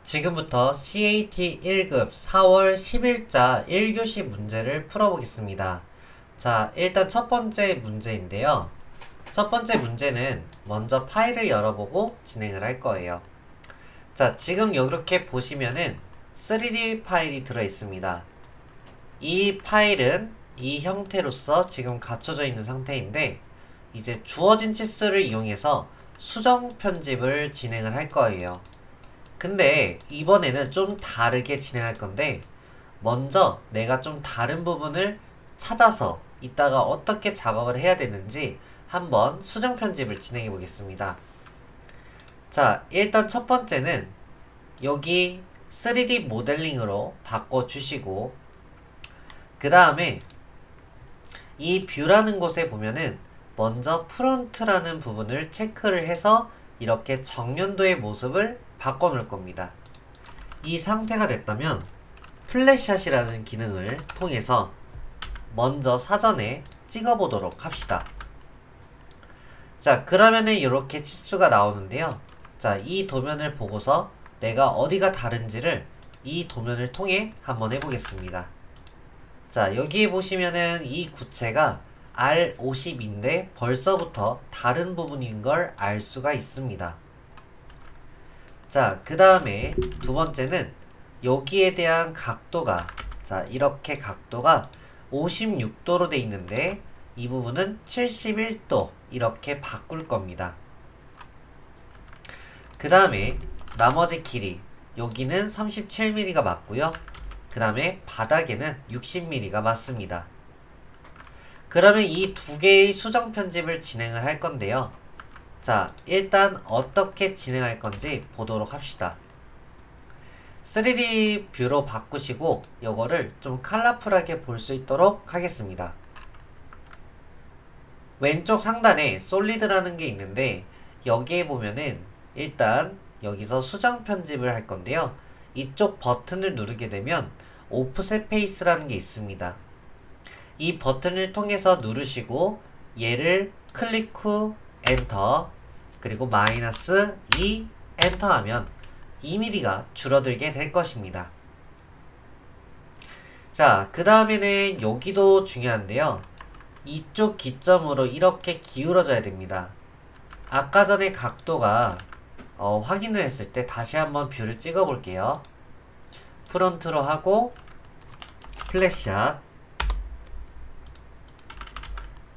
지금부터 CAT 1급 4월 10일자 1교시 문제를 풀어보겠습니다. 자, 일단 첫 번째 문제인데요. 첫 번째 문제는 먼저 파일을 열어보고 진행을 할 거예요. 자, 지금 이렇게 보시면은 3D 파일이 들어있습니다. 이 파일은 이 형태로서 지금 갖춰져 있는 상태인데, 이제 주어진 치수를 이용해서 수정 편집을 진행을 할 거예요. 근데 이번에는 좀 다르게 진행할 건데, 먼저 내가 좀 다른 부분을 찾아서 이따가 어떻게 작업을 해야 되는지 한번 수정 편집을 진행해 보겠습니다. 자, 일단 첫 번째는 여기 3D 모델링으로 바꿔주시고, 그 다음에 이 뷰라는 곳에 보면은 먼저 프론트라는 부분을 체크를 해서 이렇게 정면도의 모습을 바꿔 놓을 겁니다. 이 상태가 됐다면 플랫샷이라는 기능을 통해서 먼저 사전에 찍어 보도록 합시다. 자, 그러면은 이렇게 치수가 나오는데요. 자, 이 도면을 보고서 내가 어디가 다른지를 이 도면을 통해 한번 해보겠습니다. 자, 여기에 보시면은 이 구체가 R50인데 벌써부터 다른 부분인 걸 알 수가 있습니다. 자, 그 다음에 두 번째는 여기에 대한 각도가, 자, 이렇게 각도가 56도로 돼 있는데 이 부분은 71도 이렇게 바꿀 겁니다. 그 다음에 나머지 길이, 여기는 37mm가 맞고요. 그 다음에 바닥에는 60mm가 맞습니다. 그러면 이 두 개의 수정 편집을 진행을 할 건데요. 자, 일단 어떻게 진행할 건지 보도록 합시다. 3D 뷰로 바꾸시고 요거를 좀 컬러풀하게 볼 수 있도록 하겠습니다. 왼쪽 상단에 솔리드라는 게 있는데 여기에 보면은 일단 여기서 수정 편집을 할 건데요. 이쪽 버튼을 누르게 되면 오프셋 페이스라는 게 있습니다. 이 버튼을 통해서 누르시고 얘를 클릭 후 엔터, 그리고 마이너스 2 엔터 하면 2mm가 줄어들게 될 것입니다. 자, 그 다음에는 여기도 중요한데요. 이쪽 기점으로 이렇게 기울어져야 됩니다. 아까 전에 각도가 확인을 했을 때 다시 한번 뷰를 찍어 볼게요. 프론트로 하고 플랫샷.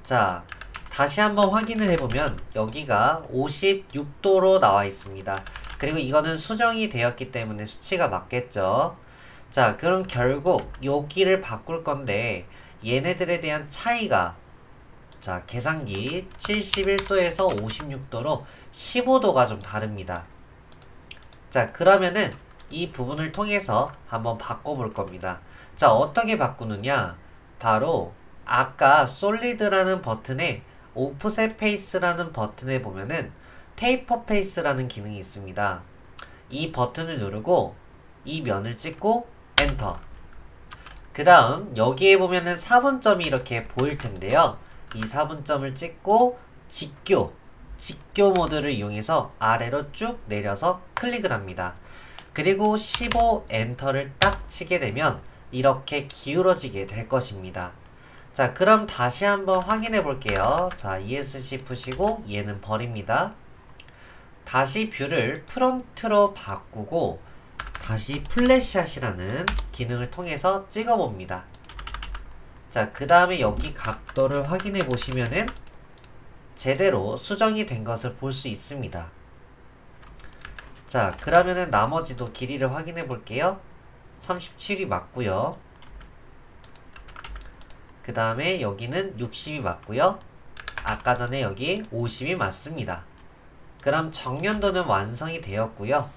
자, 다시 한번 확인을 해보면 여기가 56도로 나와 있습니다. 그리고 이거는 수정이 되었기 때문에 수치가 맞겠죠. 자, 그럼 결국 여기를 바꿀 건데 얘네들에 대한 차이가, 자, 계산기 71도에서 56도로 15도가 좀 다릅니다. 자, 그러면은 이 부분을 통해서 한번 바꿔볼 겁니다. 자, 어떻게 바꾸느냐? 바로 아까 솔리드라는 버튼에 오프셋 페이스라는 버튼에 보면은 테이퍼 페이스라는 기능이 있습니다. 이 버튼을 누르고 이 면을 찍고 엔터. 그 다음 여기에 보면은 4분점이 이렇게 보일 텐데요. 이 4분점을 찍고 직교 모드를 이용해서 아래로 쭉 내려서 클릭을 합니다. 그리고 15 엔터를 딱 치게 되면 이렇게 기울어지게 될 것입니다. 자, 그럼 다시 한번 확인해 볼게요. 자, ESC 푸시고 얘는 버립니다. 다시 뷰를 프론트로 바꾸고 다시 플랫샷이라는 기능을 통해서 찍어 봅니다. 자, 그 다음에 여기 각도를 확인해 보시면은 제대로 수정이 된 것을 볼 수 있습니다. 자, 그러면은 나머지도 길이를 확인해 볼게요. 37이 맞고요. 그 다음에 여기는 60이 맞고요. 아까 전에 여기 50이 맞습니다. 그럼 정면도는 완성이 되었고요.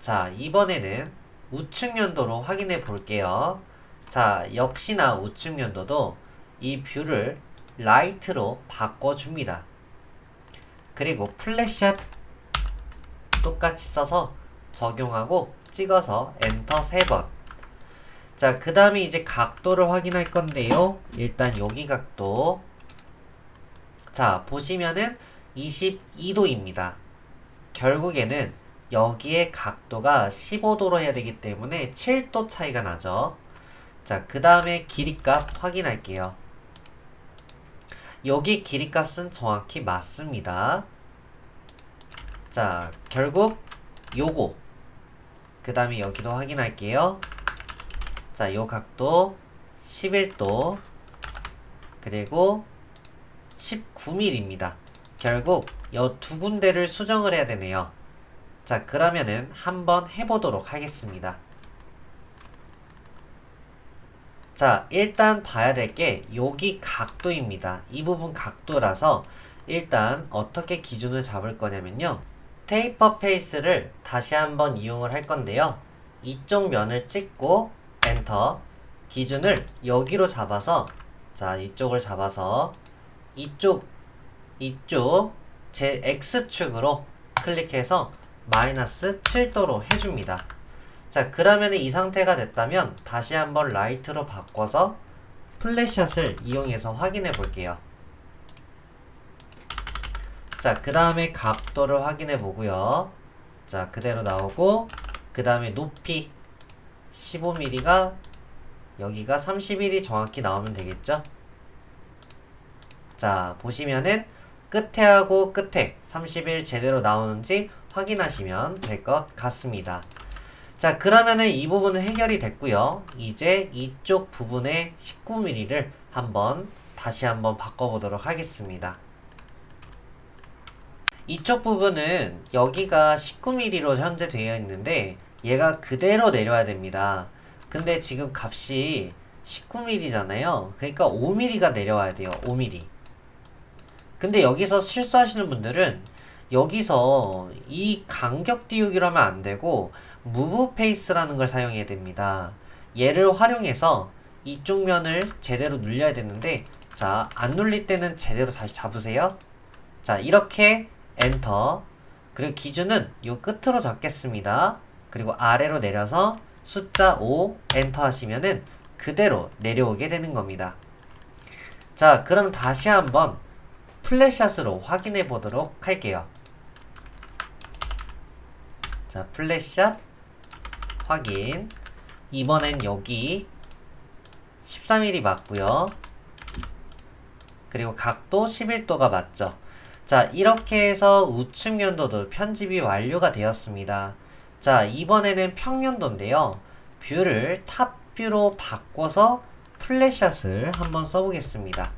자, 이번에는 우측 연도로 확인해 볼게요. 자, 역시나 우측 연도도 이 뷰를 라이트로 바꿔줍니다. 그리고 플랫샷 똑같이 써서 적용하고 찍어서 엔터 3번. 자, 그 다음에 이제 각도를 확인할 건데요. 일단 여기 각도. 자, 보시면은 22도입니다. 결국에는 여기에 각도가 15도로 해야 되기 때문에 7도 차이가 나죠. 자, 그 다음에 길이값 확인할게요. 여기 길이값은 정확히 맞습니다. 자, 결국 요거 그 다음에 여기도 확인할게요. 자, 요 각도 11도 그리고 19mm입니다. 결국 요 두 군데를 수정을 해야 되네요. 자, 그러면은 한번 해보도록 하겠습니다. 자, 일단 봐야 될 게 여기 각도입니다. 이 부분 각도라서 일단 어떻게 기준을 잡을 거냐면요. 테이퍼 페이스를 다시 한번 이용을 할 건데요. 이쪽 면을 찍고 엔터, 기준을 여기로 잡아서, 자, 이쪽을 잡아서 이쪽 제 X축으로 클릭해서 마이너스 7도로 해줍니다. 자, 그러면 이 상태가 됐다면 다시 한번 라이트로 바꿔서 플랫샷을 이용해서 확인해 볼게요. 자, 그 다음에 각도를 확인해 보고요. 자, 그대로 나오고, 그 다음에 높이 15mm가 여기가 31이 정확히 나오면 되겠죠? 자, 보시면은 끝에 하고 끝에 31 제대로 나오는지 확인하시면 될 것 같습니다. 자, 그러면은 이 부분은 해결이 됐고요. 이제 이쪽 부분의 19mm를 다시 한번 바꿔보도록 하겠습니다. 이쪽 부분은 여기가 19mm로 현재 되어 있는데 얘가 그대로 내려야 됩니다. 근데 지금 값이 19mm잖아요. 그러니까 5mm가 내려와야 돼요. 5mm. 근데 여기서 실수하시는 분들은 여기서 이 간격 띄우기로 하면 안 되고 무브 페이스라는 걸 사용해야 됩니다. 얘를 활용해서 이쪽 면을 제대로 눌려야 되는데, 자, 안 눌릴 때는 제대로 다시 잡으세요. 자, 이렇게 엔터. 그리고 기준은 요 끝으로 잡겠습니다. 그리고 아래로 내려서 숫자 5 엔터 하시면은 그대로 내려오게 되는 겁니다. 자, 그럼 다시 한번 플랫샷으로 확인해 보도록 할게요. 자, 플랫샷 확인. 이번엔 여기 13mm 맞고요. 그리고 각도 11도가 맞죠. 자, 이렇게 해서 우측 면도도 편집이 완료가 되었습니다. 자, 이번에는 평면도인데요. 뷰를 탑뷰로 바꿔서 플랫샷을 한번 써보겠습니다.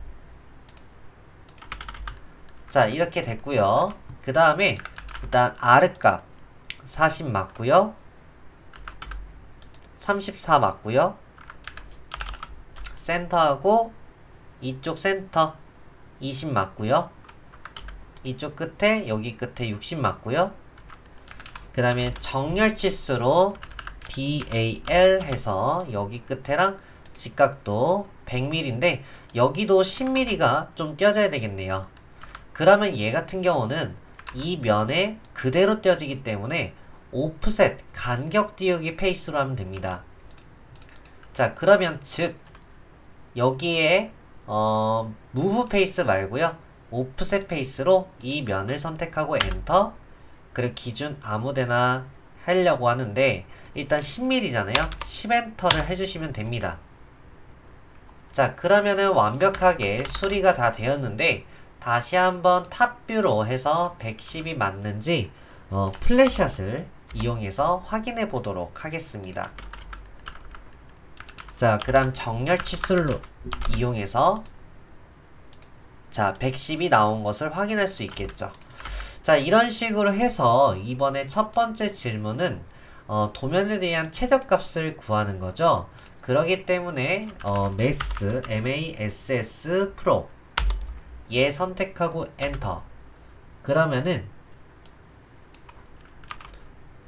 자, 이렇게 됐고요. 그 다음에 일단 R값 40 맞고요. 34 맞고요. 센터하고 이쪽 센터 20 맞고요. 이쪽 끝에 여기 끝에 60 맞고요. 그 다음에 정렬 치수로 DAL 해서 여기 끝에랑 직각도 100mm인데 여기도 10mm가 좀 떼어져야 되겠네요. 그러면 얘 같은 경우는 이 면에 그대로 떼어지기 때문에 오프셋 간격 띄우기 페이스로 하면 됩니다. 자, 그러면 즉 여기에 무브 페이스 말고요. 오프셋 페이스로 이 면을 선택하고 엔터. 그리고 기준 아무데나 하려고 하는데 일단 10mm잖아요. 10엔터를 해주시면 됩니다. 자, 그러면은 완벽하게 수리가 다 되었는데 다시 한번 탑뷰로 해서 110이 맞는지 플랫샷을 이용해서 확인해 보도록 하겠습니다. 자, 그 다음 정렬 치수를 이용해서 자, 110이 나온 것을 확인할 수 있겠죠. 자, 이런 식으로 해서 이번에 첫 번째 질문은 도면에 대한 최저값을 구하는 거죠. 그러기 때문에 MASS 프로 얘 선택하고 엔터. 그러면은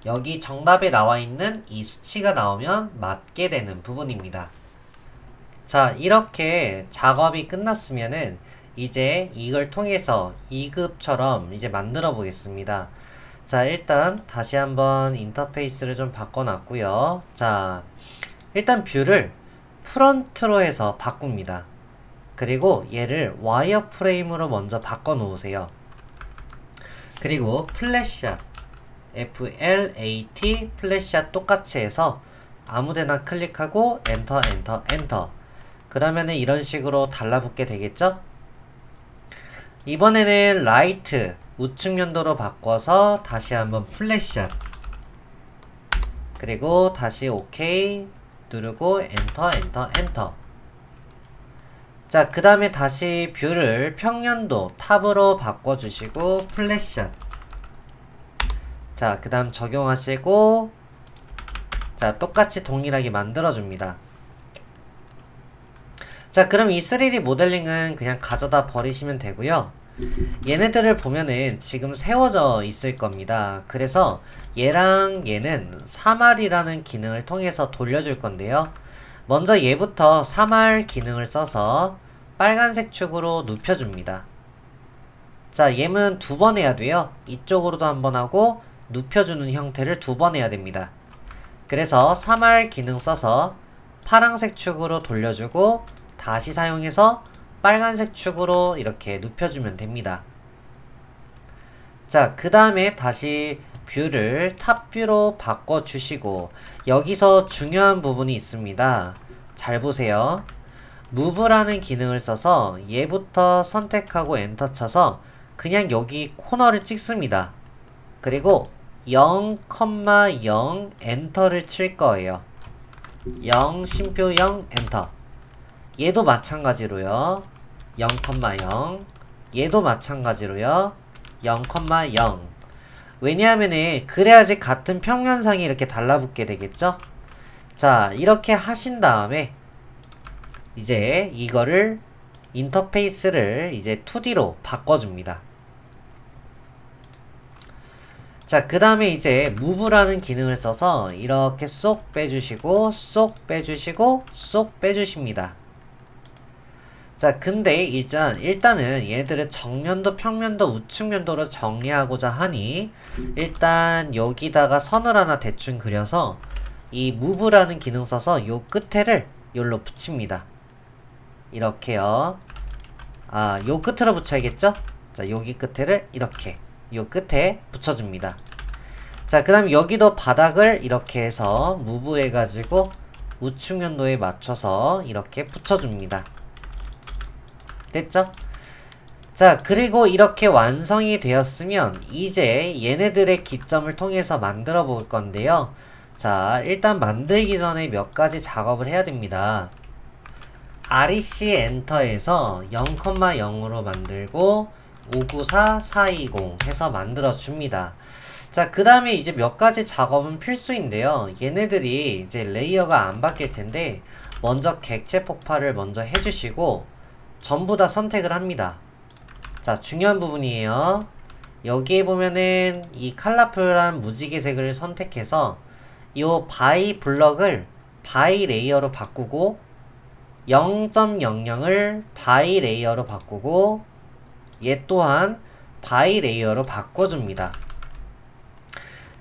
여기 정답에 나와 있는 이 수치가 나오면 맞게 되는 부분입니다. 자, 이렇게 작업이 끝났으면은 이제 이걸 통해서 2급처럼 이제 만들어 보겠습니다. 자, 일단 다시 한번 인터페이스를 좀 바꿔놨고요. 자, 일단 뷰를 프런트로 해서 바꿉니다. 그리고 얘를 와이어프레임으로 먼저 바꿔 놓으세요. 그리고 플랫샷 FLAT 플래시아 똑같이 해서 아무데나 클릭하고 엔터 엔터 엔터. 그러면은 이런 식으로 달라붙게 되겠죠? 이번에는 라이트 우측 연도로 바꿔서 다시 한번 플래시아, 그리고 다시 OK 누르고 엔터 엔터 엔터. 자, 그 다음에 다시 뷰를 평년도 탑으로 바꿔주시고 플래시아. 자, 그 다음 적용하시고, 자, 똑같이 동일하게 만들어줍니다. 자, 그럼 이 3D 모델링은 그냥 가져다 버리시면 되고요. 얘네들을 보면은 지금 세워져 있을 겁니다. 그래서 얘랑 얘는 3R이라는 기능을 통해서 돌려줄 건데요. 먼저 얘부터 3R 기능을 써서 빨간색 축으로 눕혀줍니다. 자, 얘는 2번 해야 돼요. 이쪽으로도 한번 하고 눕혀주는 형태를 2번 해야 됩니다. 그래서 3R 기능 써서 파란색 축으로 돌려주고 다시 사용해서 빨간색 축으로 이렇게 눕혀주면 됩니다. 자, 그 다음에 다시 뷰를 탑뷰로 바꿔주시고 여기서 중요한 부분이 있습니다. 잘 보세요. 무브라는 기능을 써서 얘부터 선택하고 엔터 쳐서 그냥 여기 코너를 찍습니다. 그리고 0,0 엔터를 칠 거예요. 0 심표 0 엔터. 얘도 마찬가지로요. 0,0. 얘도 마찬가지로요. 0,0. 왜냐하면은 그래야지 같은 평면상이 이렇게 달라붙게 되겠죠? 자, 이렇게 하신 다음에 이제 이거를 인터페이스를 이제 2D로 바꿔줍니다. 자, 그 다음에 이제 무브라는 기능을 써서 이렇게 쏙 빼주시고 쏙 빼주시고 쏙 빼주십니다. 자, 근데 일단은 얘들을 정면도 평면도 우측면도로 정리하고자 하니 일단 여기다가 선을 하나 대충 그려서 이 무브라는 기능 써서 요 끝에를 여기로 붙입니다. 이렇게요. 아, 요 끝으로 붙여야겠죠? 자, 여기 끝에를 이렇게 요 끝에 붙여줍니다. 자, 그 다음 여기도 바닥을 이렇게 해서 무브 해가지고 우측면도에 맞춰서 이렇게 붙여줍니다. 됐죠? 자, 그리고 이렇게 완성이 되었으면 이제 얘네들의 기점을 통해서 만들어 볼 건데요. 자, 일단 만들기 전에 몇 가지 작업을 해야 됩니다. REC 엔터에서 0,0으로 만들고 594 420 해서 만들어 줍니다. 자, 그 다음에 이제 몇 가지 작업은 필수인데요. 얘네들이 이제 레이어가 안 바뀔 텐데 먼저 객체 폭발을 먼저 해주시고 전부 다 선택을 합니다. 자, 중요한 부분이에요. 여기에 보면은 이 컬러풀한 무지개색을 선택해서 요 바이 블럭을 바이 레이어로 바꾸고 0.00을 바이 레이어로 바꾸고 얘 또한 바이 레이어로 바꿔줍니다.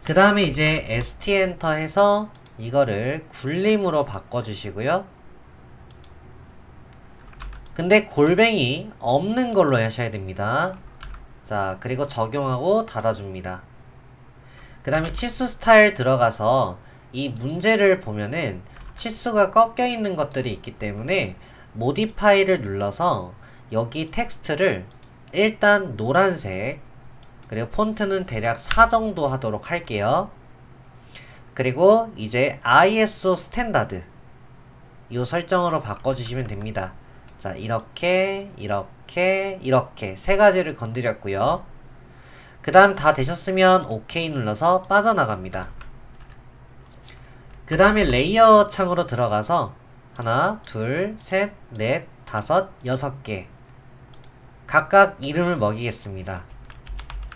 그 다음에 이제 ST 엔터 해서 이거를 굴림으로 바꿔주시고요. 근데 골뱅이 없는 걸로 하셔야 됩니다. 자, 그리고 적용하고 닫아줍니다. 그 다음에 치수 스타일 들어가서 이 문제를 보면은 치수가 꺾여 있는 것들이 있기 때문에 모디파이를 눌러서 여기 텍스트를 일단 노란색, 그리고 폰트는 대략 4 정도 하도록 할게요. 그리고 이제 ISO 스탠다드 이 설정으로 바꿔주시면 됩니다. 자, 이렇게 세 가지를 건드렸고요. 그 다음 다 되셨으면 OK 눌러서 빠져나갑니다. 그 다음에 레이어 창으로 들어가서 하나, 둘, 셋, 넷, 다섯, 6개 각각 이름을 먹이겠습니다.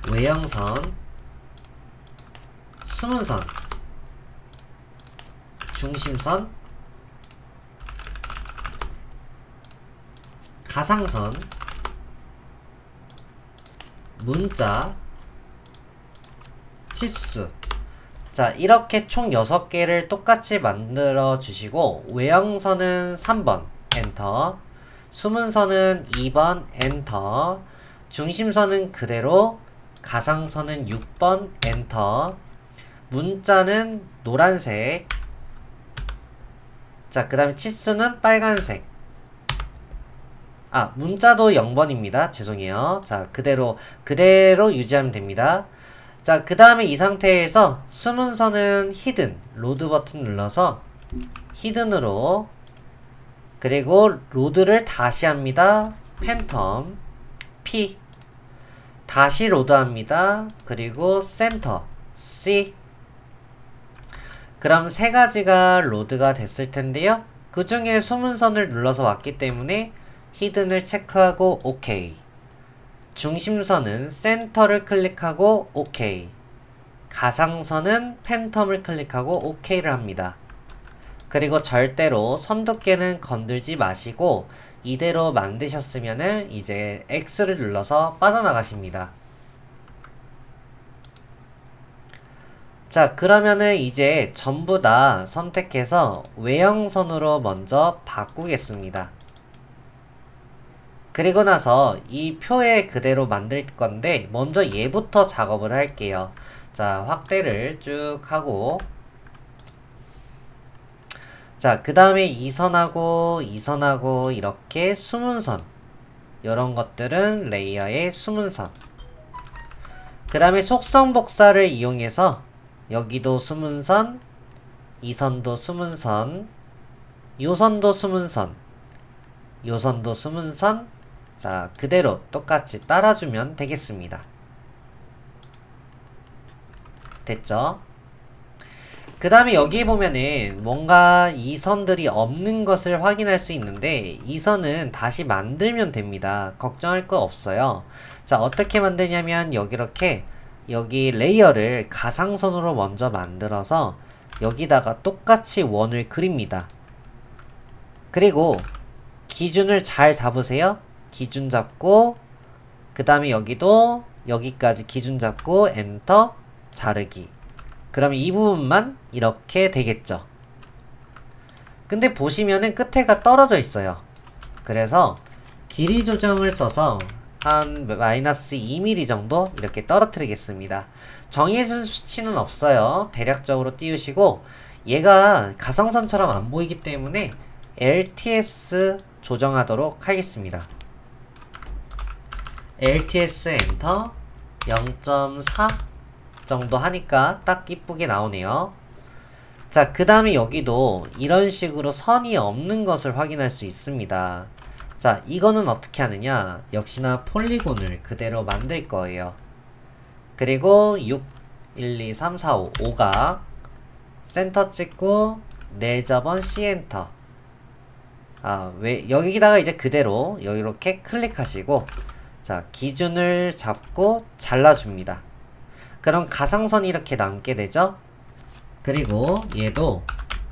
외형선, 숨은선, 중심선, 가상선, 문자, 치수. 자, 이렇게 총 6개를 똑같이 만들어 주시고 외형선은 3번 엔터, 숨은선은 2번 엔터, 중심선은 그대로 가상선은 6번 엔터. 문자는 노란색. 자, 그 다음에 치수는 빨간색. 문자도 0번입니다. 죄송해요. 자, 그대로 유지하면 됩니다. 자, 그 다음에 이 상태에서 숨은 선은 히든, 로드 버튼 눌러서 히든으로, 그리고 로드를 다시 합니다. 팬텀, P, 다시 로드합니다. 그리고 센터, C. 그럼 세 가지가 로드가 됐을 텐데요. 그 중에 숨은 선을 눌러서 왔기 때문에 히든을 체크하고 OK. 중심선은 센터를 클릭하고 OK. 가상선은 팬텀을 클릭하고 OK를 합니다. 그리고 절대로 선 두께는 건들지 마시고 이대로 만드셨으면은 이제 X를 눌러서 빠져나가십니다. 자, 그러면은 이제 전부 다 선택해서 외형선으로 먼저 바꾸겠습니다. 그리고 나서 이 표에 그대로 만들 건데 먼저 얘부터 작업을 할게요. 자, 확대를 쭉 하고, 자, 그 다음에 이 선하고 이렇게 숨은 선, 요런 것들은 레이어의 숨은 선. 그 다음에 속성 복사를 이용해서 여기도 숨은 선, 이 선도 숨은 선, 요 선도 숨은 선, 요 선도 숨은 선. 자, 그대로 똑같이 따라주면 되겠습니다. 됐죠? 그 다음에 여기 보면은 뭔가 이 선들이 없는 것을 확인할 수 있는데 이 선은 다시 만들면 됩니다. 걱정할 거 없어요. 자, 어떻게 만드냐면 여기 레이어를 가상선으로 먼저 만들어서 여기다가 똑같이 원을 그립니다. 그리고 기준을 잘 잡으세요. 기준 잡고, 그 다음에 여기도 여기까지 기준 잡고 엔터, 자르기. 그럼 이 부분만 이렇게 되겠죠. 근데 보시면은 끝에가 떨어져 있어요. 그래서 길이 조정을 써서 한 마이너스 2mm 정도 이렇게 떨어뜨리겠습니다. 정해진 수치는 없어요. 대략적으로 띄우시고, 얘가 가상선처럼 안 보이기 때문에 LTS 조정하도록 하겠습니다. LTS 엔터. 0.4 정도 하니까 딱 이쁘게 나오네요. 자, 그 다음에 여기도 이런 식으로 선이 없는 것을 확인할 수 있습니다. 자, 이거는 어떻게 하느냐, 역시나 폴리곤을 그대로 만들 거예요. 그리고 6, 1, 2, 3, 4, 5 5각 센터 찍고 4접원 C 엔터. 여기다가 이제 그대로 여기 이렇게 클릭하시고, 자, 기준을 잡고 잘라줍니다. 그럼 가상선이 이렇게 남게 되죠. 그리고 얘도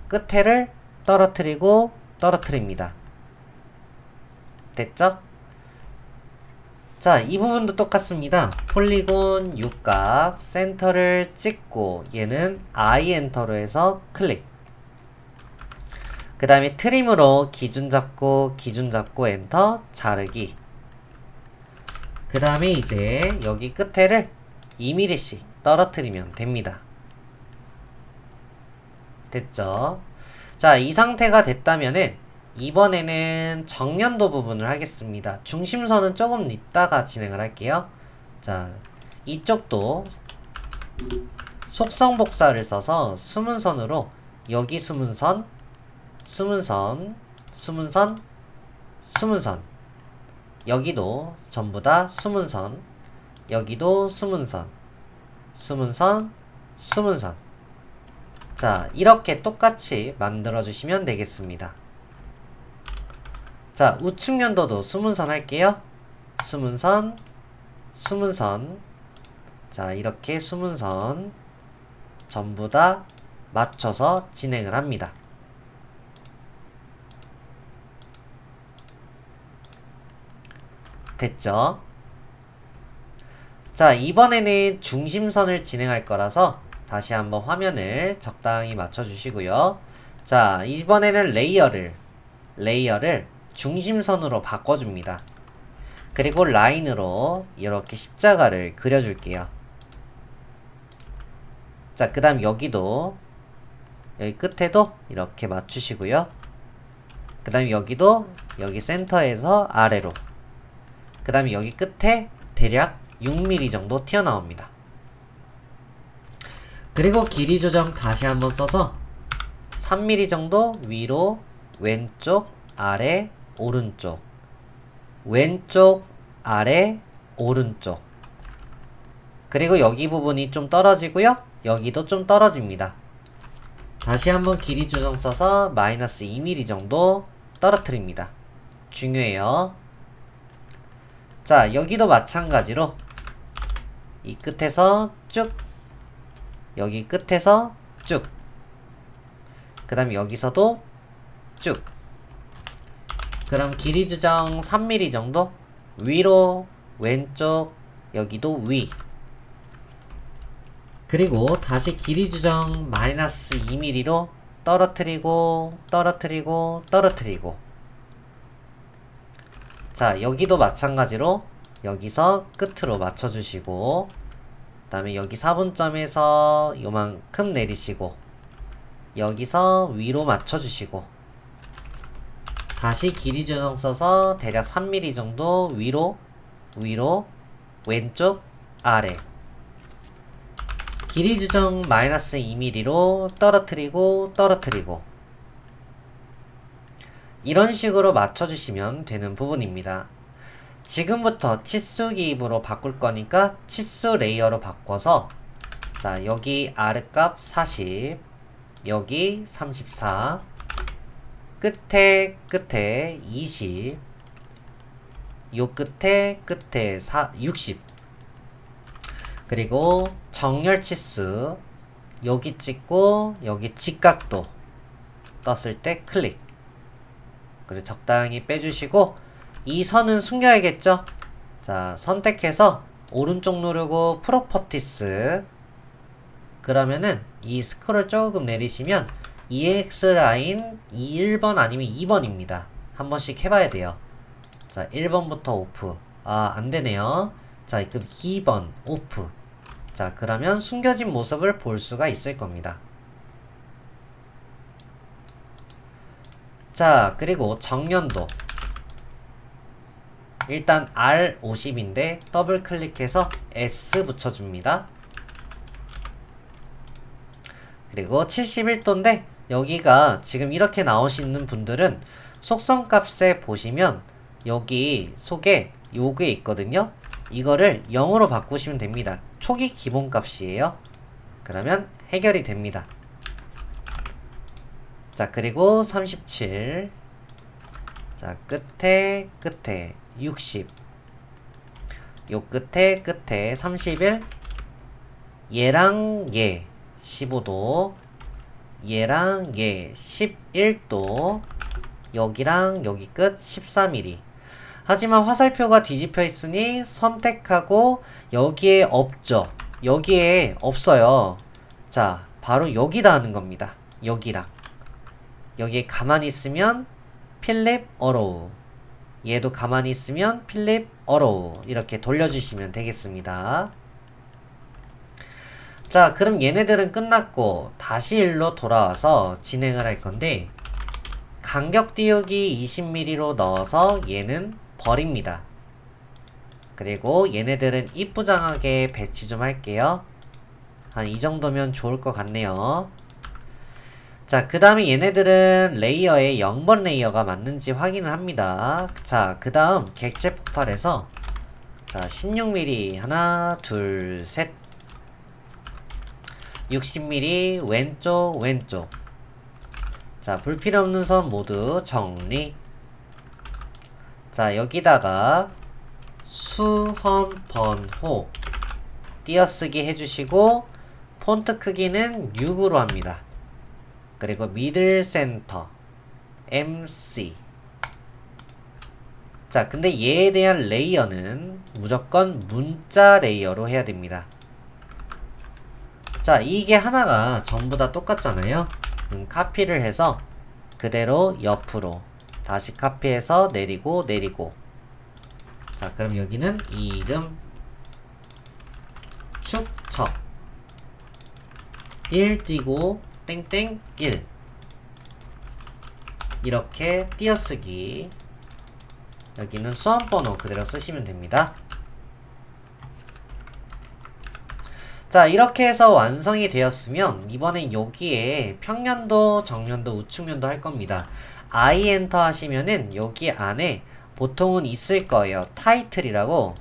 끝에를 떨어뜨리고 떨어뜨립니다. 됐죠? 자, 이 부분도 똑같습니다. 폴리곤 6각 센터를 찍고 얘는 I 엔터로 해서 클릭. 그 다음에 트림으로 기준 잡고 엔터, 자르기. 그 다음에 이제 여기 끝에를 2mm씩 떨어뜨리면 됩니다. 됐죠? 자, 이 상태가 됐다면은 이번에는 정면도 부분을 하겠습니다. 중심선은 조금 이따가 진행을 할게요. 자, 이쪽도 속성 복사를 써서 숨은 선으로 여기 숨은 선, 숨은 선, 숨은 선, 숨은 선. 여기도 전부 다 숨은 선, 여기도 숨은 선, 숨은 선, 숨은 선. 자, 이렇게 똑같이 만들어 주시면 되겠습니다. 자, 우측 면도도 숨은 선 할게요. 숨은 선, 숨은 선. 자, 이렇게 숨은 선 전부 다 맞춰서 진행을 합니다. 됐죠? 자, 이번에는 중심선을 진행할 거라서 다시 한번 화면을 적당히 맞춰주시고요. 자, 이번에는 레이어를 중심선으로 바꿔줍니다. 그리고 라인으로 이렇게 십자가를 그려줄게요. 자, 그 다음 여기도 여기 끝에도 이렇게 맞추시고요. 그 다음에 여기도 여기 센터에서 아래로, 그 다음에 여기 끝에 대략 6mm 정도 튀어나옵니다. 그리고 길이 조정 다시 한번 써서 3mm 정도 위로, 왼쪽, 아래, 오른쪽, 왼쪽, 아래, 오른쪽. 그리고 여기 부분이 좀 떨어지고요. 여기도 좀 떨어집니다. 다시 한번 길이 조정 써서 마이너스 2mm 정도 떨어뜨립니다. 중요해요. 자, 여기도 마찬가지로 이 끝에서 쭉, 여기 끝에서 쭉, 그 다음 여기서도 쭉. 그럼 길이 조정 3mm 정도 위로, 왼쪽, 여기도 위. 그리고 다시 길이 조정 마이너스 2mm로 떨어뜨리고 떨어뜨리고 떨어뜨리고. 자, 여기도 마찬가지로 여기서 끝으로 맞춰주시고, 그 다음에 여기 4분점에서 요만큼 내리시고, 여기서 위로 맞춰주시고, 다시 길이 조정 써서 대략 3mm 정도 위로, 위로, 왼쪽, 아래. 길이 조정 마이너스 2mm로 떨어뜨리고 떨어뜨리고. 이런 식으로 맞춰주시면 되는 부분입니다. 지금부터 치수 기입으로 바꿀 거니까 치수 레이어로 바꿔서, 자, 여기 아래값 40, 여기 34, 끝에 20, 요 끝에 60. 그리고 정렬 치수 여기 찍고 여기 직각도 떴을 때 클릭. 그리고 적당히 빼주시고 이 선은 숨겨야겠죠. 자, 선택해서 오른쪽 누르고 프로퍼티스. 그러면은 이 스크롤 조금 내리시면 EX 라인 1번 아니면 2번입니다. 한 번씩 해봐야 돼요. 자, 1번부터 오프. 아, 안되네요. 자, 그럼 2번 오프. 자, 그러면 숨겨진 모습을 볼 수가 있을 겁니다. 자, 그리고 정면도 일단 R50인데 더블 클릭해서 S 붙여줍니다. 그리고 71도인데 여기가 지금 이렇게 나오시는 분들은 속성값에 보시면 여기 속에 요게 있거든요. 이거를 0으로 바꾸시면 됩니다. 초기 기본값이에요. 그러면 해결이 됩니다. 자, 그리고 37. 자, 끝에 60. 요 끝에 31. 얘랑 얘 15도. 얘랑 얘 11도. 여기랑 여기 끝 14mm. 하지만 화살표가 뒤집혀 있으니 선택하고 여기에 없죠. 여기에 없어요. 자, 바로 여기다 하는 겁니다. 여기랑 여기에 가만히 있으면 필립 어로우, 얘도 가만히 있으면 필립 어로우, 이렇게 돌려주시면 되겠습니다. 자, 그럼 얘네들은 끝났고 다시 일로 돌아와서 진행을 할 건데, 간격 띄우기 20mm로 넣어서 얘는 버립니다. 그리고 얘네들은 이쁘장하게 배치 좀 할게요. 한 이 정도면 좋을 것 같네요. 자, 그 다음에 얘네들은 레이어에 0번 레이어가 맞는지 확인을 합니다. 자, 그 다음 객체 폭발해서, 자, 16mm 하나 둘 셋, 60mm 왼쪽. 자, 불필요 없는 선 모두 정리. 자, 여기다가 수험 번호 띄어쓰기 해주시고 폰트 크기는 6으로 합니다. 그리고 미들 센터 MC. 자, 근데 얘에 대한 레이어는 무조건 문자 레이어로 해야 됩니다. 자, 이게 하나가 전부 다 똑같잖아요. 카피를 해서 그대로 옆으로 다시 카피해서 내리고. 자, 그럼 여기는 이름 축척 1 띄고 땡땡 1 이렇게 띄어쓰기. 여기는 수험번호 그대로 쓰시면 됩니다. 자, 이렇게 해서 완성이 되었으면 이번엔 여기에 평년도, 정년도, 우측년도 할 겁니다. I 엔터 하시면은 여기 안에 보통은 있을 거예요. 타이틀이라고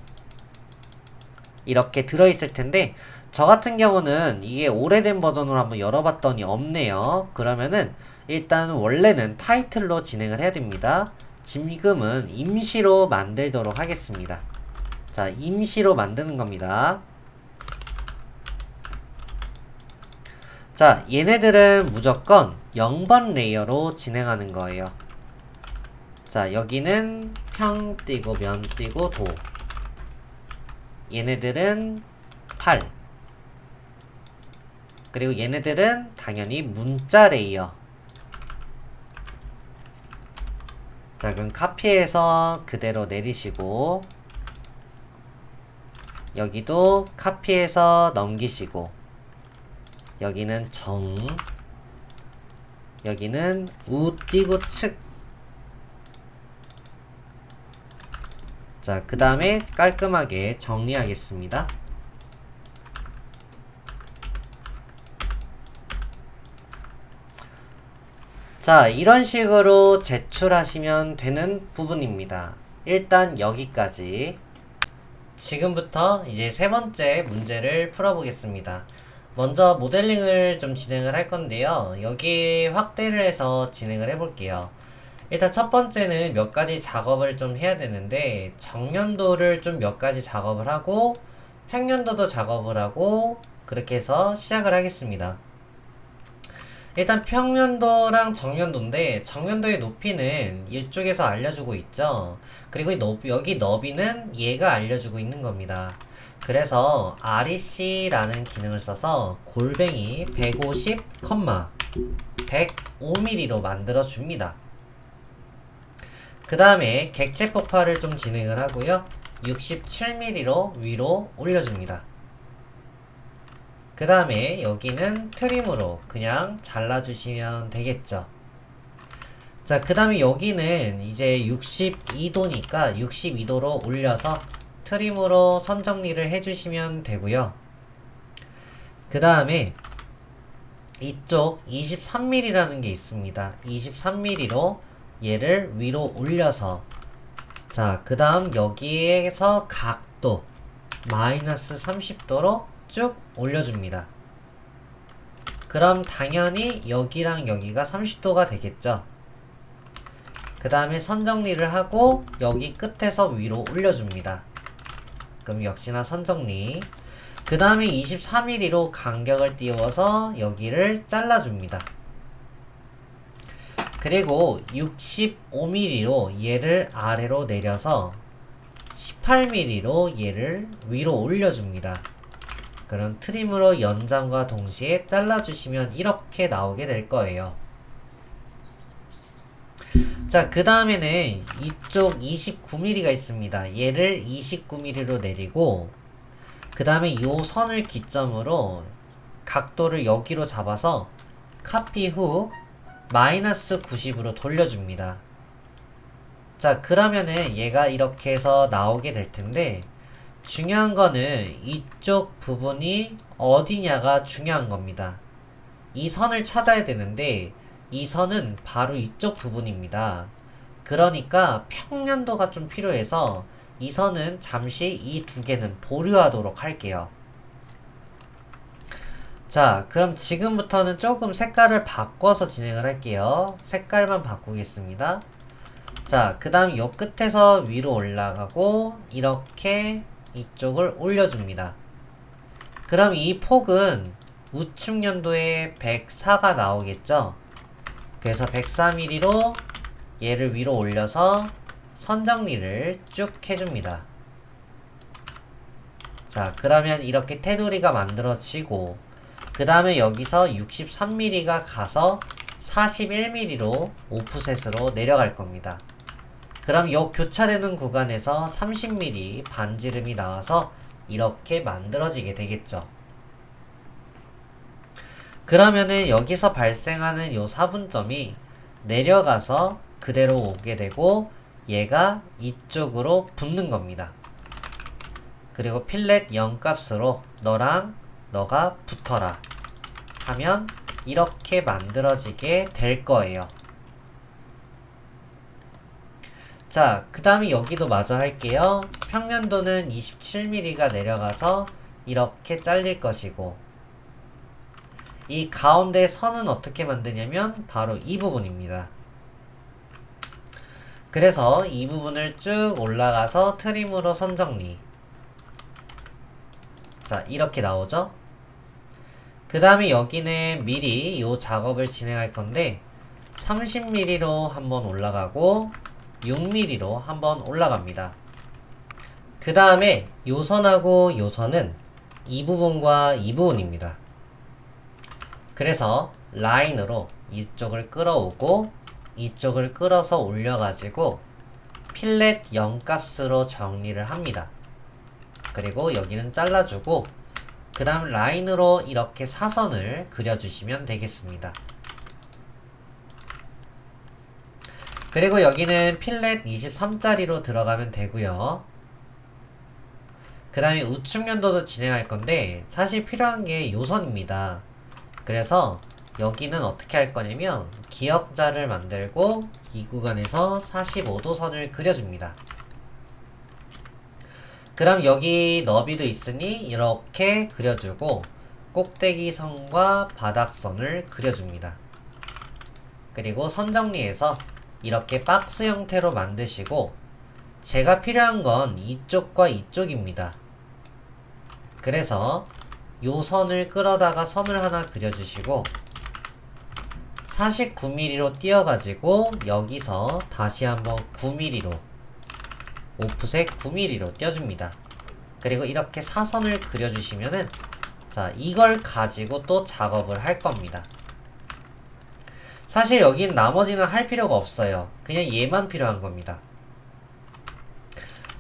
이렇게 들어있을 텐데, 저 같은 경우는 이게 오래된 버전으로 한번 열어봤더니 없네요. 그러면은 일단 원래는 타이틀로 진행을 해야 됩니다. 지금은 임시로 만들도록 하겠습니다. 자, 임시로 만드는 겁니다. 자, 얘네들은 무조건 0번 레이어로 진행하는 거예요. 자, 여기는 평 띄고 면 띄고 도. 얘네들은 8. 그리고 얘네들은 당연히 문자 레이어. 자, 그럼 카피해서 그대로 내리시고, 여기도 카피해서 넘기시고, 여기는 정, 여기는 우 띄고 측. 자, 그 다음에 깔끔하게 정리하겠습니다. 자, 이런 식으로 제출하시면 되는 부분입니다. 일단 여기까지. 지금부터 이제 세 번째 문제를 풀어보겠습니다. 먼저 모델링을 좀 진행을 할 건데요. 여기 확대를 해서 진행을 해볼게요. 일단 첫 번째는 몇 가지 작업을 좀 해야 되는데, 정년도를 좀 몇 가지 작업을 하고 평년도도 작업을 하고 그렇게 해서 시작을 하겠습니다. 일단 평년도랑 정년도인데, 정년도의 높이는 이쪽에서 알려주고 있죠. 그리고 여기 너비는 얘가 알려주고 있는 겁니다. 그래서 REC라는 기능을 써서 골뱅이 150, 105mm로 만들어 줍니다. 그 다음에 객체 폭발을 좀 진행을 하고요. 67mm로 위로 올려줍니다. 그 다음에 여기는 트림으로 그냥 잘라주시면 되겠죠. 자, 그 다음에 여기는 이제 62도니까 62도로 올려서 트림으로 선 정리를 해주시면 되고요. 그 다음에 이쪽 23mm라는 게 있습니다. 23mm로 얘를 위로 올려서, 자, 그 다음 여기에서 각도 마이너스 30도로 쭉 올려줍니다. 그럼 당연히 여기랑 여기가 30도가 되겠죠. 그 다음에 선 정리를 하고 여기 끝에서 위로 올려줍니다. 그럼 역시나 선 정리. 그 다음에 23mm로 간격을 띄워서 여기를 잘라줍니다. 그리고 65mm로 얘를 아래로 내려서 18mm로 얘를 위로 올려줍니다. 그럼 트림으로 연장과 동시에 잘라주시면 이렇게 나오게 될 거예요. 자, 그 다음에는 이쪽 29mm가 있습니다. 얘를 29mm로 내리고, 그 다음에 요 선을 기점으로 각도를 여기로 잡아서 카피 후 마이너스 90으로 돌려줍니다. 자, 그러면은 얘가 이렇게 해서 나오게 될 텐데, 중요한 거는 이쪽 부분이 어디냐가 중요한 겁니다. 이 선을 찾아야 되는데, 이 선은 바로 이쪽 부분입니다. 그러니까 평년도가 좀 필요해서 이 선은 잠시 이 두 개는 보류하도록 할게요. 자, 그럼 지금부터는 조금 색깔을 바꿔서 진행을 할게요. 색깔만 바꾸겠습니다. 자, 그 다음 요 끝에서 위로 올라가고 이렇게 이쪽을 올려줍니다. 그럼 이 폭은 우측년도에 104가 나오겠죠? 그래서 104mm로 얘를 위로 올려서 선 정리를 쭉 해줍니다. 자, 그러면 이렇게 테두리가 만들어지고, 그 다음에 여기서 63mm가 가서 41mm로 오프셋으로 내려갈 겁니다. 그럼 요 교차되는 구간에서 30mm 반지름이 나와서 이렇게 만들어지게 되겠죠. 그러면은 여기서 발생하는 요 사분점이 내려가서 그대로 오게 되고 얘가 이쪽으로 붙는 겁니다. 그리고 필렛 0 값으로 너랑 너가 붙어라 하면 이렇게 만들어지게 될 거예요. 자, 그 다음에 여기도 마저 할게요. 평면도는 27mm가 내려가서 이렇게 잘릴 것이고, 이 가운데 선은 어떻게 만드냐면 바로 이 부분입니다. 그래서 이 부분을 쭉 올라가서 트림으로 선 정리. 자, 이렇게 나오죠? 그 다음에 여기는 미리 이 작업을 진행할 건데 30mm로 한번 올라가고 6mm로 한번 올라갑니다. 그 다음에 요 선하고 요 선은 이 부분과 이 부분입니다. 그래서 라인으로 이쪽을 끌어오고 이쪽을 끌어서 올려가지고 필렛 0 값으로 정리를 합니다. 그리고 여기는 잘라주고 그 다음 라인으로 이렇게 사선을 그려주시면 되겠습니다. 그리고 여기는 필렛 23짜리로 들어가면 되고요. 그 다음에 우측 연도도 진행할 건데 사실 필요한 게 요선입니다. 그래서 여기는 어떻게 할 거냐면 기역자를 만들고 이 구간에서 45도 선을 그려줍니다. 그럼 여기 너비도 있으니 이렇게 그려주고 꼭대기 선과 바닥선을 그려줍니다. 그리고 선 정리해서 이렇게 박스 형태로 만드시고 제가 필요한 건 이쪽과 이쪽입니다. 그래서 요 선을 끌어다가 선을 하나 그려주시고 49mm로 띄어가지고 여기서 다시 한번 9mm로 오프셋 9mm로 띄워줍니다. 그리고 이렇게 사선을 그려주시면은 자, 이걸 가지고 또 작업을 할 겁니다. 사실 여긴 나머지는 할 필요가 없어요. 그냥 얘만 필요한 겁니다.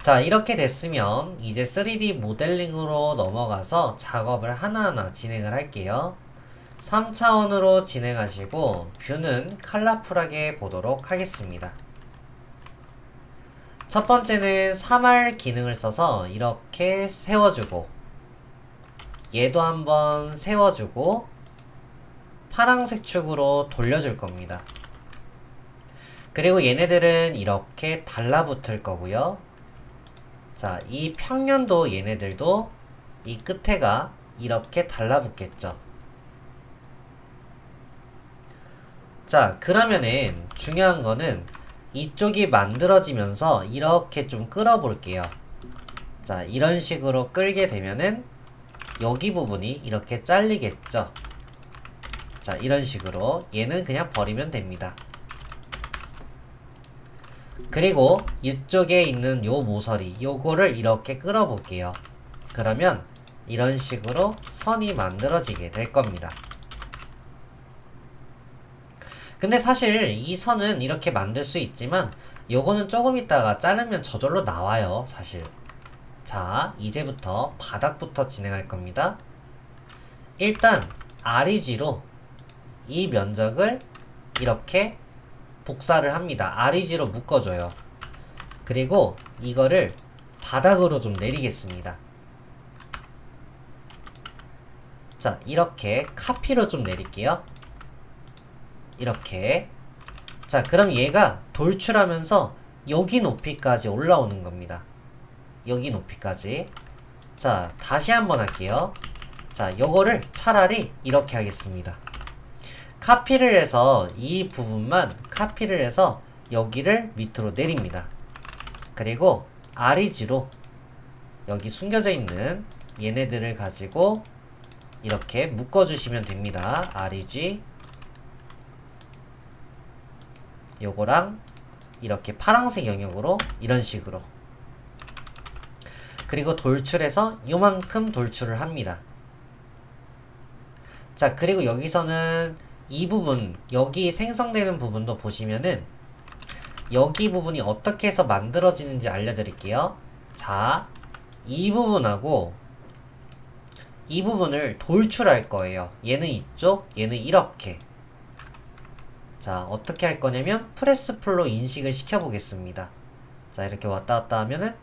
자, 이렇게 됐으면 이제 3D 모델링으로 넘어가서 작업을 하나하나 진행을 할게요. 3차원으로 진행하시고 뷰는 컬러풀하게 보도록 하겠습니다. 첫 번째는 3R 기능을 써서 이렇게 세워주고 얘도 한번 세워주고 파란색 축으로 돌려줄 겁니다. 그리고 얘네들은 이렇게 달라붙을 거고요. 자, 이 평면도 얘네들도 이 끝에가 이렇게 달라붙겠죠. 자, 그러면은 중요한 거는 이쪽이 만들어지면서 이렇게 좀 끌어볼게요. 자, 이런 식으로 끌게 되면은 여기 부분이 이렇게 잘리겠죠. 자, 이런 식으로 얘는 그냥 버리면 됩니다. 그리고 이쪽에 있는 요 모서리 요거를 이렇게 끌어볼게요. 그러면 이런 식으로 선이 만들어지게 될 겁니다. 근데 사실 이 선은 이렇게 만들 수 있지만 요거는 조금 있다가 자르면 저절로 나와요, 사실. 자, 이제부터 바닥부터 진행할 겁니다. 일단 REG로 이 면적을 이렇게 복사를 합니다. REG로 묶어줘요. 그리고 이거를 바닥으로 좀 내리겠습니다. 자, 이렇게 카피로 좀 내릴게요. 이렇게. 자, 그럼 얘가 돌출하면서 여기 높이까지 올라오는 겁니다. 여기 높이까지. 자, 다시 한번 할게요. 자, 요거를 차라리 이렇게 하겠습니다. 카피를 해서 이 부분만 카피를 해서 여기를 밑으로 내립니다. 그리고 REG로 여기 숨겨져 있는 얘네들을 가지고 이렇게 묶어주시면 됩니다. REG 요거랑 이렇게 파란색 영역으로 이런 식으로. 그리고 돌출해서 요만큼 돌출을 합니다. 자, 그리고 여기서는 이 부분, 여기 생성되는 부분도 보시면은 여기 부분이 어떻게 해서 만들어지는지 알려드릴게요. 자, 이 부분하고 이 부분을 돌출할 거예요. 얘는 이쪽, 얘는 이렇게. 자, 어떻게 할 거냐면 프레스 풀로 인식을 시켜보겠습니다. 자, 이렇게 왔다 갔다 하면은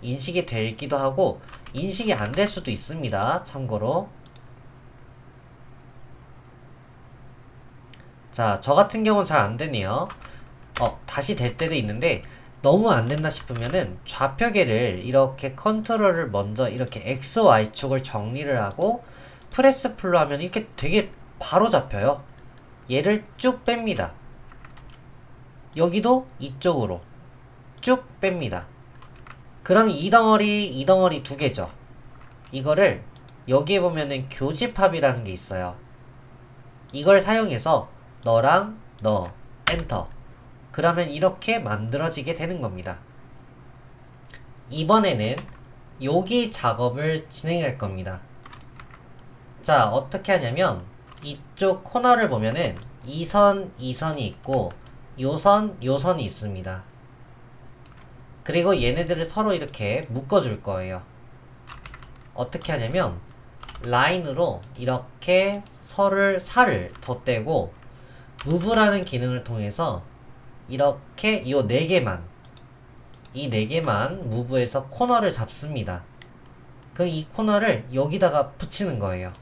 인식이 되기도 하고 인식이 안 될 수도 있습니다. 참고로. 자, 저 같은 경우는 잘 안 되네요. 다시 될 때도 있는데 너무 안 된다 싶으면은 좌표계를 이렇게 컨트롤을 먼저 이렇게 X, Y축을 정리를 하고 프레스 풀로 하면 이렇게 되게 바로 잡혀요. 얘를 쭉 뺍니다. 여기도 이쪽으로 쭉 뺍니다. 그럼 이 덩어리 두 개죠. 이거를 여기에 보면은 교집합이라는 게 있어요. 이걸 사용해서 너랑 너 엔터. 그러면 이렇게 만들어지게 되는 겁니다. 이번에는 여기 작업을 진행할 겁니다. 자, 어떻게 하냐면 이쪽 코너를 보면은 이 선, 이 선이 있고 요 선, 요 선이 있습니다. 그리고 얘네들을 서로 이렇게 묶어줄 거예요. 어떻게 하냐면 라인으로 이렇게 살을 덧대고 무브라는 기능을 통해서 이렇게 요 4개만 이 4개만 무브에서 코너를 잡습니다. 그럼 이 코너를 여기다가 붙이는 거예요.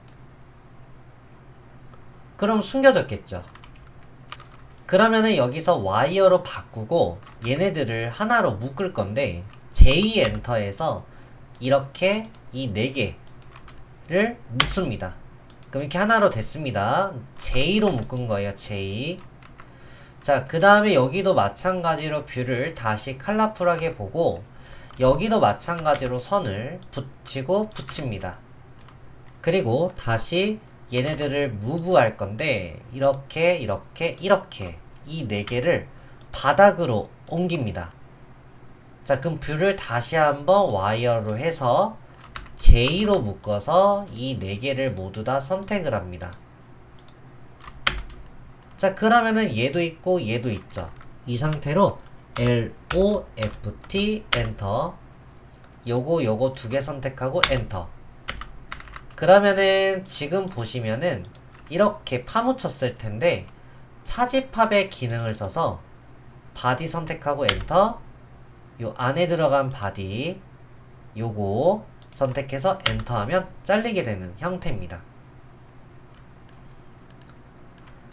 그럼 숨겨졌겠죠. 그러면은 여기서 와이어로 바꾸고 얘네들을 하나로 묶을 건데 J 엔터에서 이렇게 이 4개를 묶습니다. 그럼 이렇게 하나로 됐습니다. J로 묶은 거예요. J. 자, 그 다음에 여기도 마찬가지로 뷰를 다시 컬러풀하게 보고 여기도 마찬가지로 선을 붙이고 붙입니다. 그리고 다시 얘네들을 무브할 건데 이렇게 이 4개를 바닥으로 옮깁니다. 자, 그럼 뷰를 다시 한번 와이어로 해서 J로 묶어서 이 4개를 모두 다 선택을 합니다. 자, 그러면은 얘도 있고 얘도 있죠. 이 상태로 LOFT 엔터. 요거 2개 선택하고 엔터. 그러면은 지금 보시면은 이렇게 파묻혔을 텐데 차집합의 기능을 써서 바디 선택하고 엔터. 요 안에 들어간 바디 요거 선택해서 엔터 하면 잘리게 되는 형태입니다.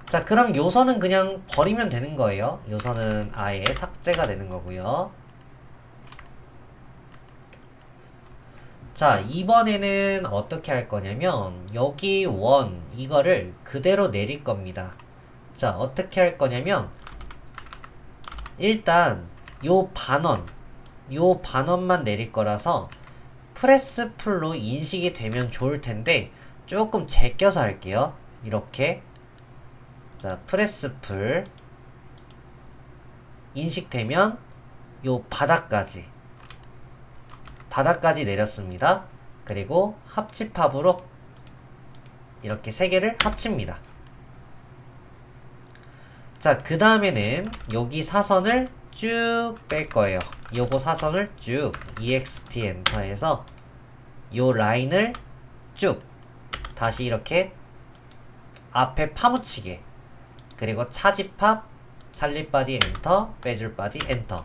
자, 그럼 요선은 그냥 버리면 되는 거예요. 요선은 아예 삭제가 되는 거고요. 자, 이번에는 어떻게 할 거냐면 여기 원 이거를 그대로 내릴 겁니다. 자, 어떻게 할 거냐면 일단 요 반원만 내릴 거라서 프레스 풀로 인식이 되면 좋을 텐데 조금 제껴서 할게요. 이렇게. 자, 프레스 풀 인식되면 요 바닥까지 내렸습니다. 그리고 합집합으로 이렇게 3개를 합칩니다. 자, 그 다음에는 여기 사선을 쭉 뺄 거예요. 요거 사선을 쭉 EXT 엔터해서 요 라인을 쭉 다시 이렇게 앞에 파묻히게. 그리고 차집합 살릴 바디 엔터, 빼줄 바디 엔터.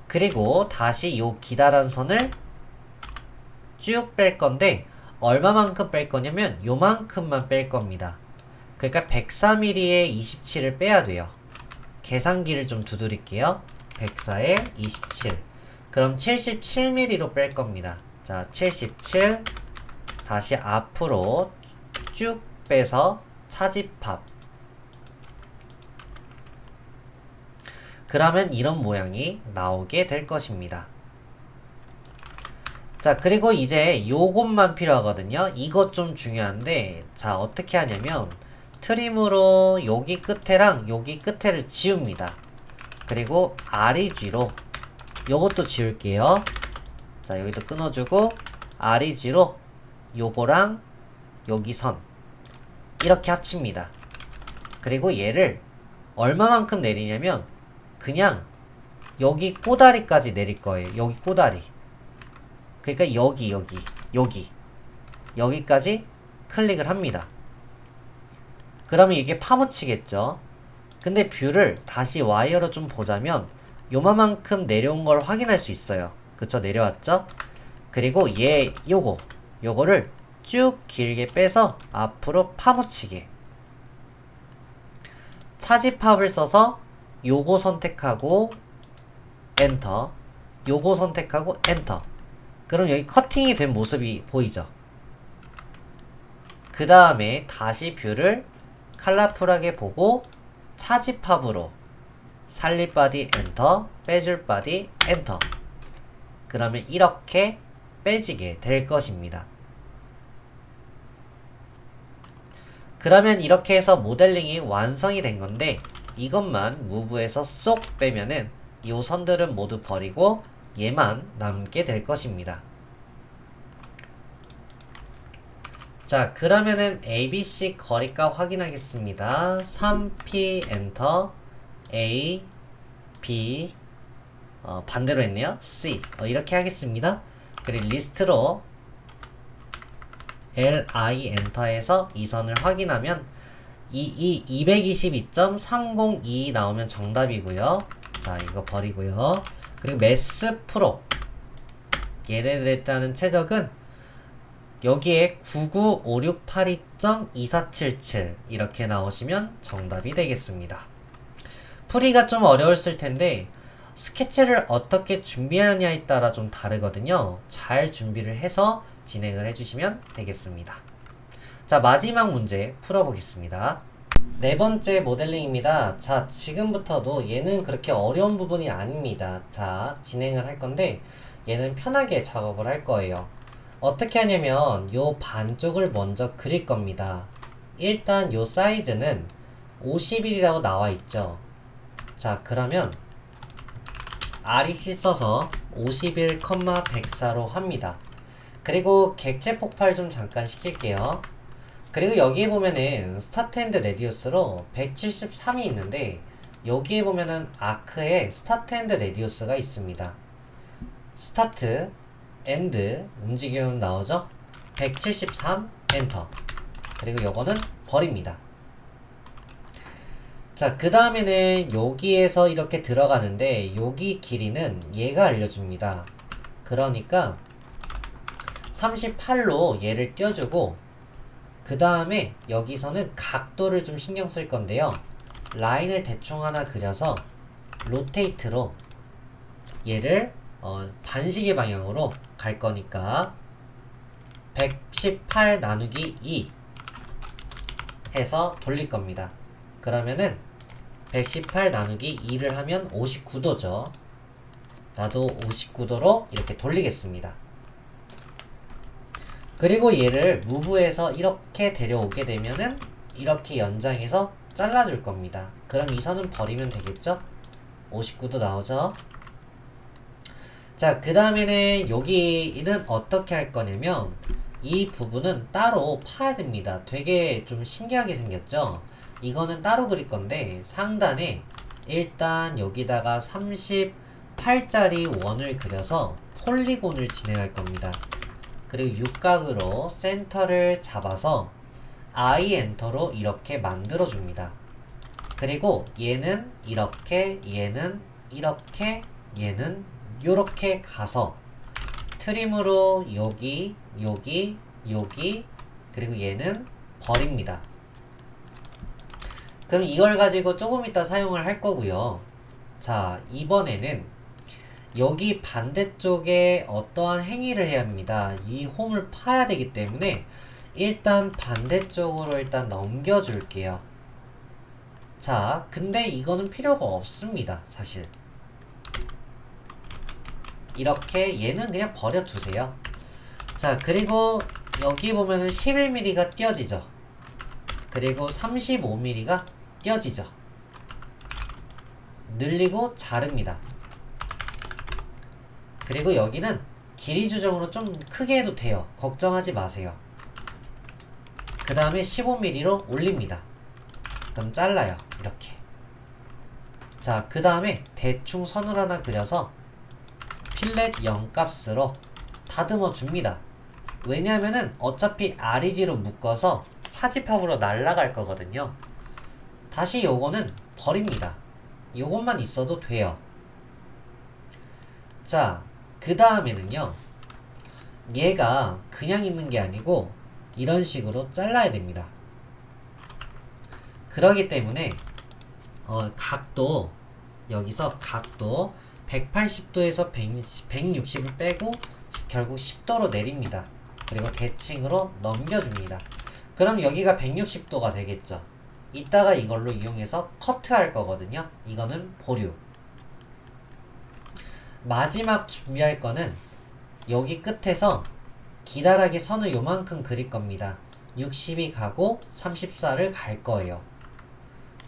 그리고 다시 요 기다란 선을 쭉 뺄 건데 얼마만큼 뺄 거냐면 요만큼만 뺄 겁니다. 그러니까 104mm에 27을 빼야 돼요. 계산기를 좀 두드릴게요. 104에 27. 그럼 77mm로 뺄 겁니다. 자, 77 다시 앞으로 쭉 빼서 차집합. 그러면 이런 모양이 나오게 될 것입니다. 자, 그리고 이제 요것만 필요하거든요. 이것 좀 중요한데, 자, 어떻게 하냐면 트림으로 여기 끝에랑 여기 끝에를 지웁니다. 그리고 REG로 요것도 지울게요. 자, 여기도 끊어주고 REG로 요거랑 여기 선 이렇게 합칩니다. 그리고 얘를 얼마만큼 내리냐면 그냥 여기 꼬다리까지 내릴 거예요. 여기 꼬다리. 그러니까 여기까지 클릭을 합니다. 그러면 이게 파묻히겠죠. 근데 뷰를 다시 와이어로 좀 보자면 요만큼 내려온 걸 확인할 수 있어요. 그쵸? 내려왔죠? 그리고 요거를 쭉 길게 빼서 앞으로 파묻히게. 차지팝을 써서 요거 선택하고 엔터, 요거 선택하고 엔터. 그럼 여기 커팅이 된 모습이 보이죠? 그 다음에 다시 뷰를 컬러풀하게 보고 차지팝으로 살릴 바디 엔터, 빼줄 바디 엔터. 그러면 이렇게 빼지게 될 것입니다. 그러면 이렇게 해서 모델링이 완성이 된 건데 이것만 무브에서 쏙 빼면은 이 선들은 모두 버리고 얘만 남게 될 것입니다. 자, 그러면은 ABC 거리값 확인하겠습니다. 3P 엔터, A, B, 반대로 했네요. C. 이렇게 하겠습니다. 그리고 리스트로 LI 엔터해서 이 선을 확인하면 222.302 나오면 정답이고요. 자, 이거 버리고요. 그리고 매스 프로 얘네들에 따른 최적은 여기에 99568.2477 이렇게 나오시면 정답이 되겠습니다. 풀이가 좀 어려웠을 텐데 스케치를 어떻게 준비하느냐에 따라 좀 다르거든요. 잘 준비를 해서 진행을 해주시면 되겠습니다. 자, 마지막 문제 풀어보겠습니다. 네 번째 모델링입니다. 자, 지금부터도 얘는 그렇게 어려운 부분이 아닙니다. 자, 진행을 할 건데 얘는 편하게 작업을 할 거예요. 어떻게 하냐면 요 반쪽을 먼저 그릴 겁니다. 일단 요 사이즈는 50일이라고 나와 있죠. 자, 그러면 REC 써서 51,104로 합니다. 그리고 객체 폭발 좀 잠깐 시킬게요. 그리고 여기에 보면은 스타트 앤드 레디우스로 173이 있는데 여기에 보면은 아크에 스타트 앤드 레디우스가 있습니다. 스타트 앤드 움직이면 나오죠? 173 엔터. 그리고 요거는 버립니다. 자, 그 다음에는 여기에서 이렇게 들어가는데 여기 길이는 얘가 알려줍니다. 그러니까 38로 얘를 띄워주고 그 다음에 여기서는 각도를 좀 신경 쓸 건데요. 라인을 대충 하나 그려서 로테이트로 얘를 반시계 방향으로 갈 거니까 118 나누기 2 해서 돌릴 겁니다. 그러면은 118 나누기 2를 하면 59도죠. 나도 59도로 이렇게 돌리겠습니다. 그리고 얘를 무브에서 이렇게 데려오게 되면은 이렇게 연장해서 잘라줄 겁니다. 그럼 이 선은 버리면 되겠죠? 59도 나오죠? 자, 그 다음에는 여기는 어떻게 할 거냐면 이 부분은 따로 파야 됩니다. 되게 좀 신기하게 생겼죠? 이거는 따로 그릴 건데 상단에 일단 여기다가 38짜리 원을 그려서 폴리곤을 진행할 겁니다. 그리고 육각으로 센터를 잡아서 I 엔터로 이렇게 만들어 줍니다. 그리고 얘는 이렇게, 얘는 이렇게, 얘는 요렇게 가서 트림으로 여기, 여기, 여기, 그리고 얘는 버립니다. 그럼 이걸 가지고 조금 이따 사용을 할 거고요. 자, 이번에는 여기 반대쪽에 어떠한 행위를 해야 합니다. 이 홈을 파야 되기 때문에 일단 반대쪽으로 일단 넘겨줄게요. 자, 근데 이거는 필요가 없습니다. 사실 이렇게 얘는 그냥 버려두세요. 자, 그리고 여기 보면은 11mm가 띄어지죠. 그리고 35mm가 띄어지죠. 늘리고 자릅니다. 그리고 여기는 길이 조정으로 좀 크게 해도 돼요. 걱정하지 마세요. 그 다음에 15mm로 올립니다. 그럼 잘라요. 이렇게. 자, 그 다음에 대충 선을 하나 그려서 필렛 0 값으로 다듬어 줍니다. 왜냐하면은 어차피 REG로 묶어서 차집합으로 날아갈 거거든요. 다시 요거는 버립니다. 요것만 있어도 돼요. 자, 그 다음에는요, 얘가 그냥 있는 게 아니고 이런 식으로 잘라야 됩니다. 그러기 때문에 각도, 여기서 각도 180도에서 160을 빼고 결국 10도로 내립니다. 그리고 대칭으로 넘겨줍니다. 그럼 여기가 160도가 되겠죠. 이따가 이걸로 이용해서 커트할 거거든요. 이거는 보류. 마지막 준비할 거는 여기 끝에서 기다랗게 선을 요만큼 그릴 겁니다. 60이 가고 34를 갈 거예요.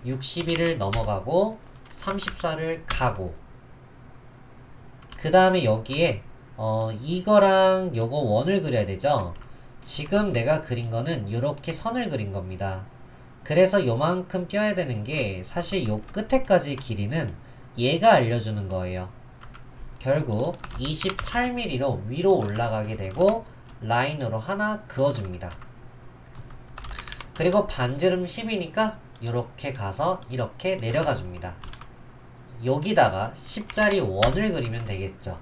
61을 넘어가고 34를 가고, 그 다음에 여기에 이거랑 요거 원을 그려야 되죠. 지금 내가 그린 거는 요렇게 선을 그린 겁니다. 그래서 요만큼 껴야 되는 게, 사실 요 끝에까지 길이는 얘가 알려주는 거예요. 결국 28mm로 위로 올라가게 되고 라인으로 하나 그어줍니다. 그리고 반지름 10이니까 요렇게 가서 이렇게 내려가 줍니다. 여기다가 10짜리 원을 그리면 되겠죠.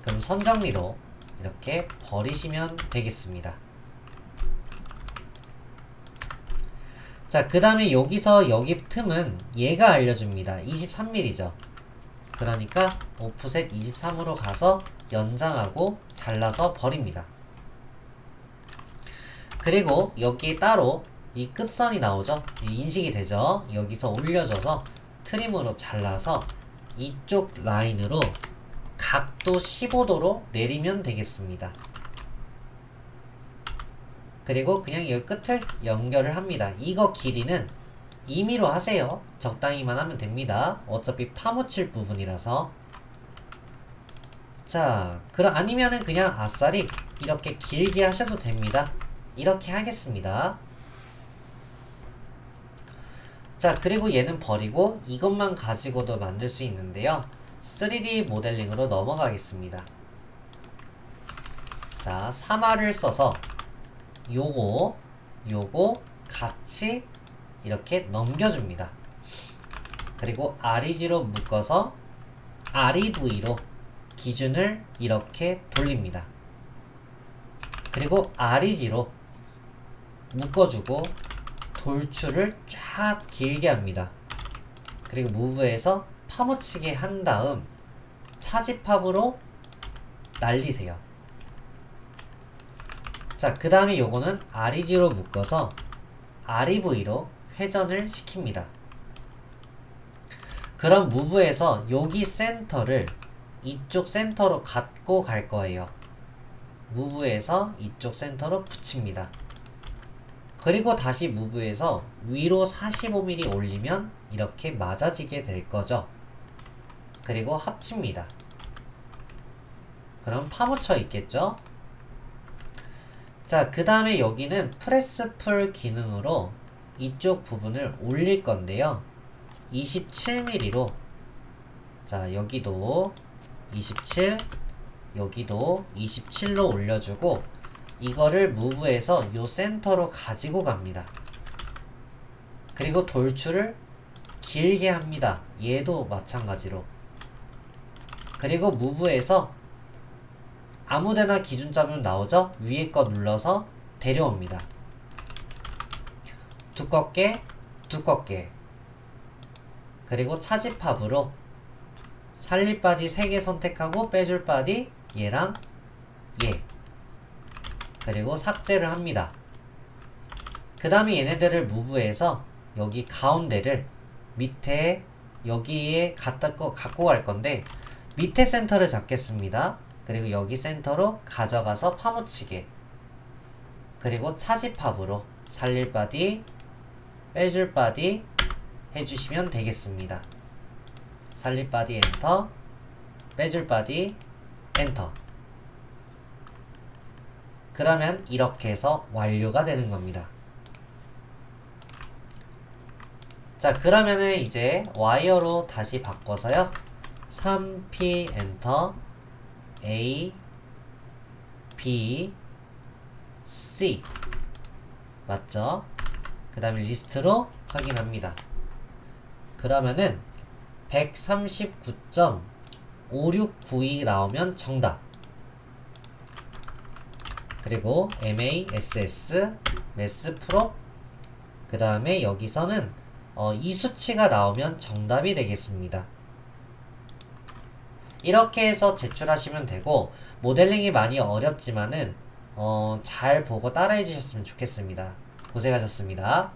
그럼 선정리로 이렇게 버리시면 되겠습니다. 자, 그 다음에 여기서 여기 틈은 얘가 알려줍니다. 23mm죠. 그러니까 오프셋 23으로 가서 연장하고 잘라서 버립니다. 그리고 여기에 따로 이 끝선이 나오죠. 인식이 되죠. 여기서 올려줘서 트림으로 잘라서 이쪽 라인으로 각도 15도로 내리면 되겠습니다. 그리고 그냥 여기 끝을 연결을 합니다. 이거 길이는 2mm로 하세요. 적당히만 하면 됩니다. 어차피 파묻힐 부분이라서. 자, 그럼 아니면은 그냥 아싸리 이렇게 길게 하셔도 됩니다. 이렇게 하겠습니다. 자, 그리고 얘는 버리고 이것만 가지고도 만들 수 있는데요. 3D 모델링으로 넘어가겠습니다. 자, 3R을 써서 요거 같이 이렇게 넘겨줍니다. 그리고 REG로 묶어서 REV로 기준을 이렇게 돌립니다. 그리고 REG로 묶어주고 돌출을 쫙 길게 합니다. 그리고 무브에서 파묻히게 한 다음 차집합으로 날리세요. 자, 그 다음에 요거는 REG로 묶어서 REV로 회전을 시킵니다. 그럼 무브에서 여기 센터를 이쪽 센터로 갖고 갈 거예요. 무브에서 이쪽 센터로 붙입니다. 그리고 다시 무브에서 위로 45mm 올리면 이렇게 맞아지게 될 거죠. 그리고 합칩니다. 그럼 파묻혀 있겠죠? 자, 그 다음에 여기는 프레스 풀 기능으로 이쪽 부분을 올릴 건데요. 27mm로, 자, 여기도 27, 여기도 27로 올려주고 이거를 무브에서 요 센터로 가지고 갑니다. 그리고 돌출을 길게 합니다. 얘도 마찬가지로. 그리고 무브에서 아무데나 기준 잡으면 나오죠? 위에 거 눌러서 데려옵니다. 두껍게 두껍게. 그리고 차집합으로 살릴 바디 3개 선택하고 빼줄 바디 얘랑 얘. 그리고 삭제를 합니다. 그 다음에 얘네들을 무브해서 여기 가운데를 밑에 여기에 갖고 갈 건데 밑에 센터를 잡겠습니다. 그리고 여기 센터로 가져가서 파묻히게. 그리고 차집합으로 살릴 바디 빼줄 바디 해주시면 되겠습니다. 살릴 바디 엔터, 빼줄 바디 엔터. 그러면 이렇게 해서 완료가 되는 겁니다. 자, 그러면은 이제 와이어로 다시 바꿔서요. 3P 엔터 A B C 맞죠? 그 다음에 리스트로 확인합니다. 그러면은 139.5692 나오면 정답. 그리고 MASS 매스 프로 그 다음에 여기서는 이 수치가 나오면 정답이 되겠습니다. 이렇게 해서 제출하시면 되고, 모델링이 많이 어렵지만은 잘 보고 따라해 주셨으면 좋겠습니다. 고생하셨습니다.